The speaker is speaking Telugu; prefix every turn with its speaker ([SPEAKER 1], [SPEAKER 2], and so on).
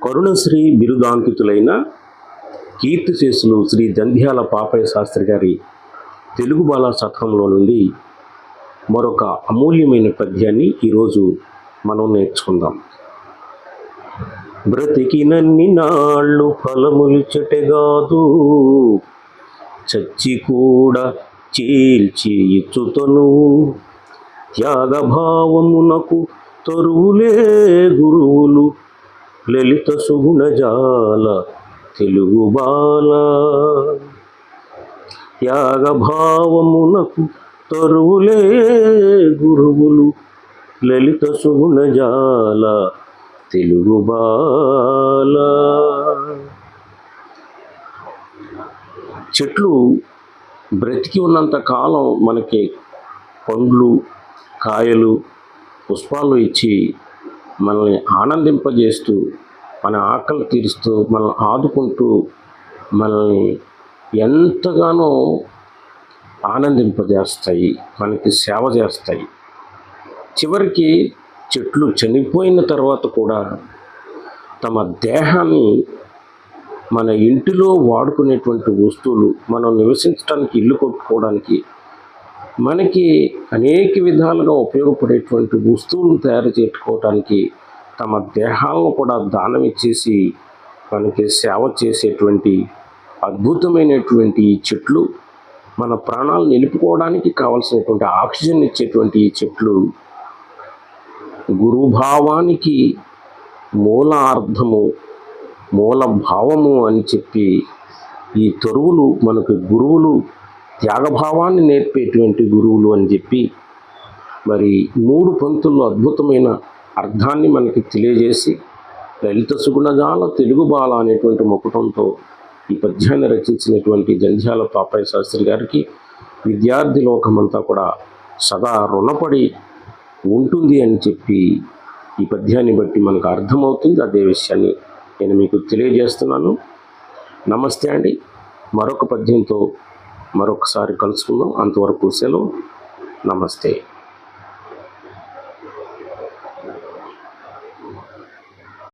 [SPEAKER 1] కరుణశ్రీ బిరుదాంకితులైన కీర్తిశేషులు శ్రీ జంధ్యాల పాపయ్య శాస్త్రి గారి తెలుగు బాల శతకంలో నుండి మరొక అమూల్యమైన పద్యాన్ని ఈరోజు మనం నేర్చుకుందాం. బ్రతికినన్ని నాళ్ళు ఫలములిచ్చటెగాదు, చచ్చి కూడా చీల్చి ఇచ్చుతనువు. త్యాగభావమునకు తరువులే గురువులు, లలిత సుగుణజాల తెలుగు బాల. త్యాగభావమునకు తరువులే గురువులు, లలిత సుగుణజాల తెలుగు బాల. చెట్లు బ్రతికి ఉన్నంత కాలం మనకి పండ్లు, కాయలు, పుష్పాలు ఇచ్చి మనల్ని ఆనందింపజేస్తూ, మన ఆకలి తీరుస్తూ, మనల్ని ఆదుకుంటూ, మనల్ని ఎంతగానో ఆనందింపజేస్తాయి, మనకి సేవ చేస్తాయి. చివరికి చెట్లు చనిపోయిన తర్వాత కూడా తమ దేహాన్ని మన ఇంటిలో వాడుకునేటువంటి వస్తువులు, మనం నివసించడానికి, ఇల్లు కొట్టుకోవడానికి, మనకి అనేక విధాలుగా ఉపయోగపడేటువంటి వస్తువులను తయారు చేసుకోవడానికి తమ దేహాలను కూడా దానం ఇచ్చేసి మనకి సేవ చేసేటువంటి అద్భుతమైనటువంటి ఈ చెట్లు, మన ప్రాణాలు నిలుపుకోవడానికి కావలసినటువంటి ఆక్సిజన్ ఇచ్చేటువంటి ఈ చెట్లు గురుభావానికి మూలార్థము, మూల భావము అని చెప్పి ఈ తరువులు మనకు గురువులు, త్యాగభావాన్ని నేర్పేటువంటి గురువులు అని చెప్పి మరి 3 పంక్తుల్లో అద్భుతమైన అర్థాన్ని మనకి తెలియజేసి లలిత సుగుణజాల తెలుగు బాల అనేటువంటి ముకుటంతో ఈ పద్యాన్ని రచించినటువంటి జంధ్యాల పాపయ్య శాస్త్రి గారికి విద్యార్థి లోకమంతా కూడా సదా రుణపడి ఉంటుంది అని చెప్పి ఈ పద్యాన్ని బట్టి మనకు అర్థమవుతుంది. అదే విషయాన్ని నేను మీకు తెలియజేస్తున్నాను. నమస్తే అండి. మరొక పద్యంతో మరొకసారి కలుసుకుందాం. అంతవరకు సెలవు. నమస్తే.